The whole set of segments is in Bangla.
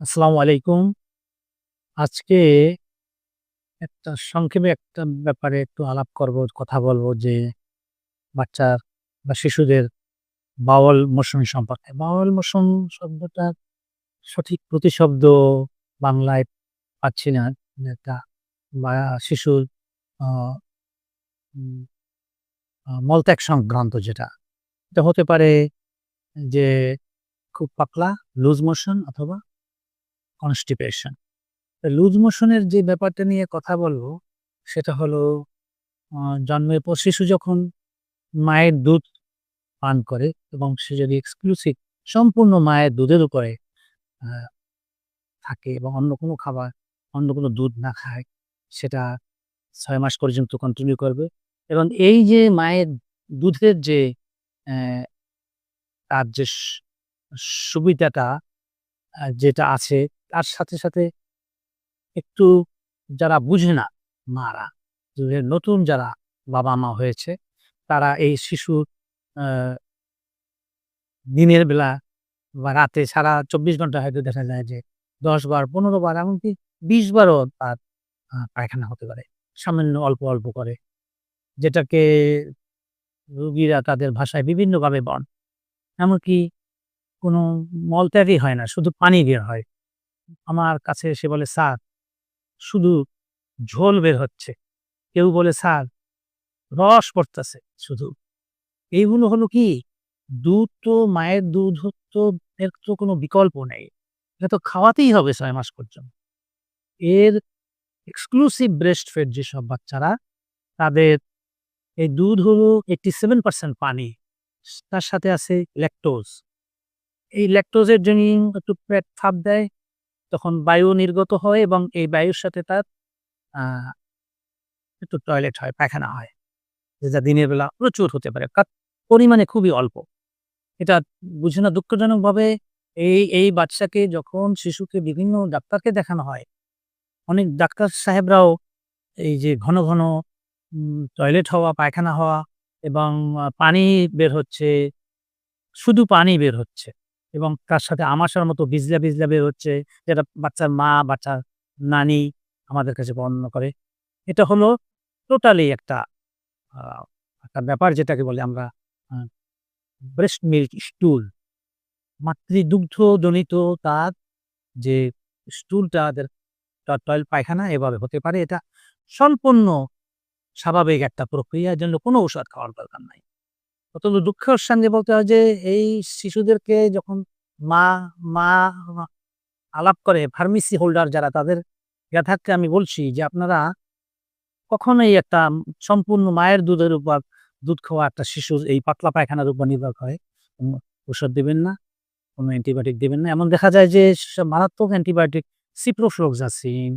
আসসালামু আলাইকুম। আজকে সংক্ষেপে একটা ব্যাপারে একটু আলাপ করব, কথা বলব যে বাচ্চার বা শিশুদের বাউল মোশন সম্পর্কে। বাউল মোশন শব্দটার সঠিক প্রতিশব্দ বাংলায় পাচ্ছি না। এটা বা শিশুর আ উম মলত্যাগ সংক্রান্ত যেটা। এটা হতে পারে যে খুব পাতলা লুজ মোশন অথবা কনস্টিপেশন। লুজ মোশনের যে ব্যাপারটা নিয়ে কথা বলব সেটা হলো আ জন্মের পর শিশু যখন মায়ের দুধ পান করে এবং সে যদি এক্সক্লুসিভ সম্পূর্ণ মায়ের দুধের উপরে আ থাকে এবং অন্য কোনো খাবার, অন্য কোনো দুধ না খায়, সেটা ৬ মাস পর্যন্ত কন্টিনিউ করবে এবং এই যে মায়ের দুধের যে অ্যা তার যে সুবিধাটা যেটা আছে তার সাথে একটু যারা বুঝে না মারা, যে নতুন যারা বাবা-মা হয়েছে তারা এই শিশুর আ দিনের বেলা বা রাতে সারা ২৪ ঘন্টা হয়তো দেখা যায় যে ১০ বার, ১৫ বার এমনকি ২০ বারও তার পায়খানা হতে পারে। সামান্য অল্প করে। যেটাকে রোগীরা তাদের ভাষায় বিভিন্নভাবে এমনকি কোনো মলত্যাগই হয় না, শুধু পানি বের হয়। আমার কাছে এসে বলে, "স্যার শুধু ঝোল বের হচ্ছে।" কেউ বলে, "স্যার রস পড়তেছে শুধু।" এইগুলো হলো কি? দুধ তো মায়ের দুধ তো এর তো কোনো বিকল্প নেই। এটা তো খাওয়াতেই হবে ৬ মাস পর্যন্ত। এর এক্সক্লুসিভ ব্রেস্ট ফিড যেসব বাচ্চারা, তাদের এই দুধ হলো 87% পানি। তার সাথে আছে ল্যাকটোজ। এই ল্যাকটোজের জন্যই একটু পেট ফাঁপ দেয়, তখন বায়ু নির্গত হয় এবং এই বায়ুর সাথে তার আ একটু টয়লেট হয়, পায়খানা হয়। যেটা দিনের বেলা প্রচুর হতে পারে। পরিমাণে খুবই অল্প। এটা বুঝে না, দুঃখজনকভাবে এই বাচ্চাকে যখন শিশুকে বিভিন্ন ডাক্তারকে দেখানো হয়, অনেক ডাক্তার সাহেবরাও এই যে ঘন টয়লেট হওয়া, পায়খানা হওয়া এবং পানি বের হচ্ছে, শুধু পানি বের হচ্ছে এবং তার সাথে আমাশার মতো বিজলা বের হচ্ছে, যেটা বাচ্চার মা, বাচ্চার নানি আমাদের কাছে বর্ণনা করে। এটা হলো টোটালি আ একটা ব্যাপার যেটাকে বলি আমরা আ ব্রেস্ট মিল্ক স্টুল। মাতৃদুগ্ধজনিত তার যে স্টুলটা তার পায়খানা এভাবে হতে পারে। এটা সম্পূর্ণ স্বাভাবিক একটা প্রক্রিয়া। এর জন্য কোনো ঔষধ খাওয়ার দরকার নাই। অত্যন্ত দুঃখের সঙ্গে বলতে হয় যে এই শিশুদেরকে যখন মা মা আলাপ করে ফার্মেসি হোল্ডার যারা, তাদের ব্যাথাকে আমি বলছি যে আপনারা কখনোই একটা সম্পূর্ণ মায়ের দুধের উপর দুধ খাওয়া একটা শিশুর এই পাতলা পায়খানার উপর নির্ভর করে কোন ওষুধ দিবেন না, কোন অ্যান্টিবায়োটিক দিবেন না। এমন দেখা যায় যে সব মারাত্মক অ্যান্টিবায়োটিক সিপ্রোফ্লক্সাসিন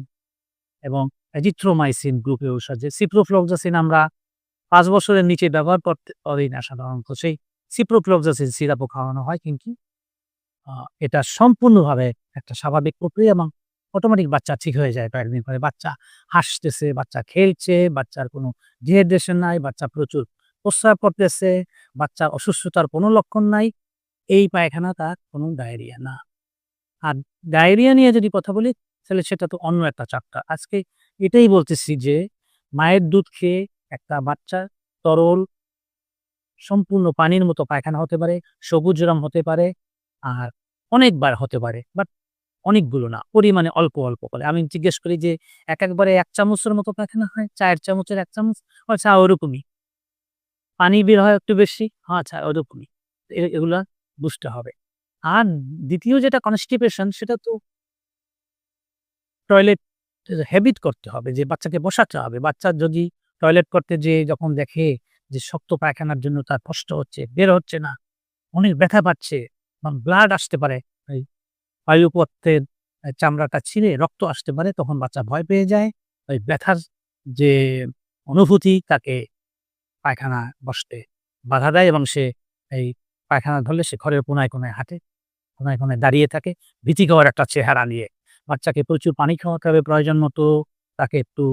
এবং এজিথ্রোমাইসিন গ্রুপের ঔষধ, যে সিপ্রোফ্লক্সাসিন আমরা ৫ বছরের নিচে ব্যবহার করতে পারি না সাধারণত। সেই সিপ্রোফ্লক্সাসিন সিরাপও খাওয়ানো হয়, কিন্তু আ এটা সম্পূর্ণভাবে একটা স্বাভাবিক প্রক্রিয়া এবং অটোমেটিক বাচ্চা ঠিক হয়ে যায় কয়েকদিন পরে। বাচ্চা হাসতেছে, বাচ্চা খেলছে, বাচ্চার কোনো ডিহাইড্রেশন নাই, বাচ্চা প্রচুর প্রস্রাব করতেছে, বাচ্চার অসুস্থতার কোনো লক্ষণ নাই। এই পায়খানা তার কোনো ডায়রিয়া না। আর ডায়রিয়া নিয়ে যদি কথা বলি, তাহলে সেটা তো অন্য একটা চ্যাপ্টার। আজকে এটাই বলতেছি যে মায়ের দুধ খেয়ে একটা বাচ্চার তরল সম্পূর্ণ পানির মতো পায়খানা হতে পারে, সবুজ রং হতে পারে, আর অনেকবার হতে পারে। বাট অনেকগুলো না, পরিমাণে অল্প করে। আমি জিজ্ঞেস করি যে, একবারে ১ চামচের মতো পায়খানা হয়? চায়ের চামচের ১ চামচ? আচ্ছা ওরকমই। পানি বের হয় একটু বেশি? আচ্ছা ওরকমই। এগুলা বুঝতে হবে। আর ২য় যেটা কনস্টিপেশন, সেটা তো টয়লেট হ্যাবিট করতে হবে, যে বাচ্চাকে বসাতে হবে। বাচ্চা যদি টয়লেট করতে যেয়ে যখন দেখে যে শক্ত পায়খানার জন্য তার কষ্ট হচ্ছে, বের হচ্ছে না, অনেক ব্যথা পাচ্ছে এবং ব্লাড আসতে পারে, এই বায়ুপথের চামড়াটা ছিঁড়ে রক্ত আসতে পারে, তখন বাচ্চা ভয় পেয়ে যায়। ওই ব্যথার যে অনুভূতি তাকে পায়খানা বসতে বাধা দেয় এবং সে এই পায়খানা ধরলে সে ঘরের কোনায় হাঁটে, কোনায় দাঁড়িয়ে থাকে ভীতিকর একটা চেহারা নিয়ে। বাচ্চাকে প্রচুর পানি খাওয়াতে হবে প্রয়োজন মতো, তাকে একটু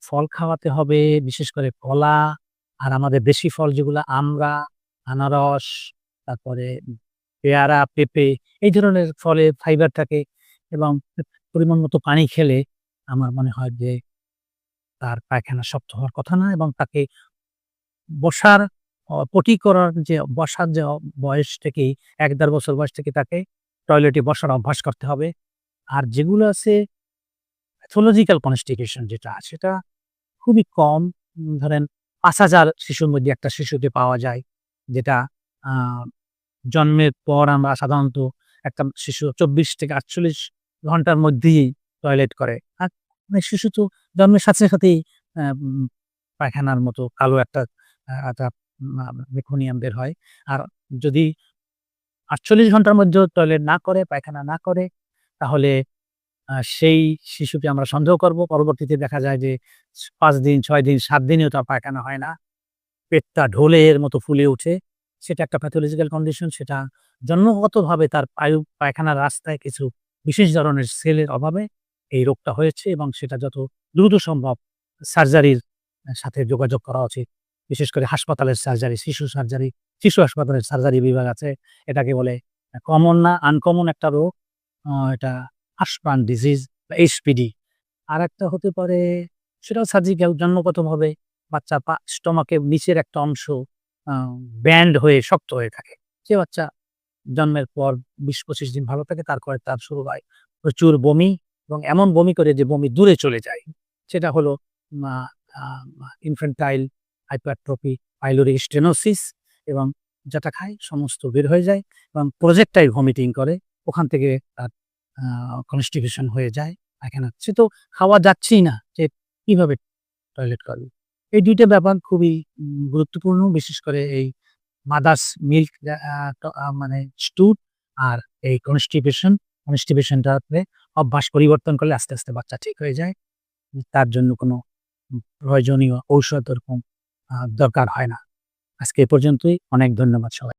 ফল খাওয়াতে হবে, বিশেষ করে কলা, আর আমাদের দেশি ফল যেগুলা আমড়া, আনারস, তারপরে পেয়ারা, পেঁপে, এই ধরনের ফলে ফাইবার থাকে এবং পরিমাণ মতো পানি খেলে আমার মনে হয় যে তার পায়খানা শক্ত হওয়ার কথা না এবং তাকে বসার পটি করার যে বসার যে বয়স থেকেই ১-১.৫ বছর বয়স থেকে তাকে টয়লেটে বসার অভ্যাস করতে হবে। আর যেগুলো আছে প্যাথোলজিক্যাল কনস্টিপেশন যেটা সেটা খুবই কম। ধরেন ৫,০০০ শিশুর মধ্যে একটা শিশুতে পাওয়া যায়। যেটা আ জন্মের পর আমরা সাধারণত একটা শিশু ২৪ থেকে ৪৮ ঘন্টার মধ্যেই টয়লেট করে। আর অনেক শিশু তো জন্মের সাথে সাথেই উম পায়খানার মতো কালো একটা মেকোনিয়াম বের হয়। আর যদি ৪৮ ঘন্টার মধ্যেও টয়লেট না করে, পায়খানা না করে তাহলে সেই শিশুকে আমরা সন্দেহ করব। পরবর্তীতে দেখা যায় যে ৫ দিন, ৬ দিন, ৭ দিনেও তার পায়খানা হয় না। পেটটা ঢোলের মতো ফুলে ওঠে। সেটা একটা প্যাথোলজিক্যাল কন্ডিশন। সেটা জন্মগতভাবে তার পায়খানার রাস্তায় কিছু বিশেষ ধরনের সেলের অভাবে এই রোগটা হয়েছে এবং সেটা যত দ্রুত সম্ভব সার্জারির সাথে যোগাযোগ করা উচিত। বিশেষ করে হাসপাতালের সার্জারি, শিশু হাসপাতালের সার্জারি বিভাগ আছে। এটাকে বলে কমন না আনকমন একটা রোগ। এটা হার্শপান ডিজিজ বা এইচপিডি। আরেকটা হতে পারে সেটাও সার্জিক্যাল জন্মগতভাবে বাচ্চার স্টমাকের নিচের একটা অংশ আ ব্যান্ড হয়ে শক্ত হয়ে থাকে। সে বাচ্চা জন্মের পর ২০-২৫ দিন ভালো থাকে। তারপরে তার শুরু হয় প্রচুর বমি এবং এমন বমি করে যে বমি দূরে চলে যায়। সেটা হলো মা আ ইনফ্যান্টাইল হাইপারট্রফি পাইলোরি স্টেনোসিস এবং যেটা খায় সমস্ত বের হয়ে যায় এবং প্রজেক্টাইল ভমিটিং করে। ওখান থেকে তার আ কনস্টিপেশন হয়ে যায়। পায়খানা সে তো খাওয়া যাচ্ছেই না। যে কিভাবে টয়লেট করবে? এই ২ টা ব্যাপার খুবই গুরুত্বপূর্ণ। বিশেষ করে এই মাদারস মিল্ক মানে স্টুড আর এই কনস্টিপেশনটাতে অভ্যাস পরিবর্তন করলে আস্তে, আস্তে বাচ্চা ঠিক হয়ে যায়। তার জন্য কোনো প্রয়োজনীয় ঔষধ ওরকম দরকার হয় না। আজকে এ পর্যন্তই। অনেক ধন্যবাদ সবাই।